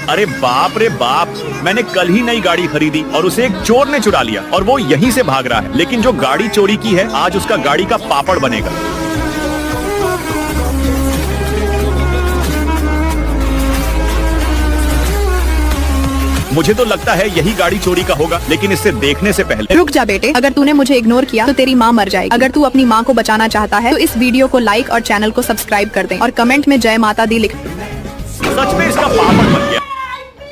अरे बाप रे बाप, मैंने कल ही नई गाड़ी खरीदी और उसे एक चोर ने चुरा लिया और वो यहीं से भाग रहा है। लेकिन जो गाड़ी चोरी की है आज उसका गाड़ी का पापड़ बनेगा। मुझे तो लगता है यही गाड़ी चोरी का होगा, लेकिन इससे देखने से पहले रुक जा बेटे, अगर तूने मुझे इग्नोर किया तो तेरी माँ मर जाएगी। अगर तू अपनी माँ को बचाना चाहता है तो इस वीडियो को लाइक और चैनल को सब्सक्राइब कर दे और कमेंट में जय माता दी लिख। सच में इसका पापड़ बन गया।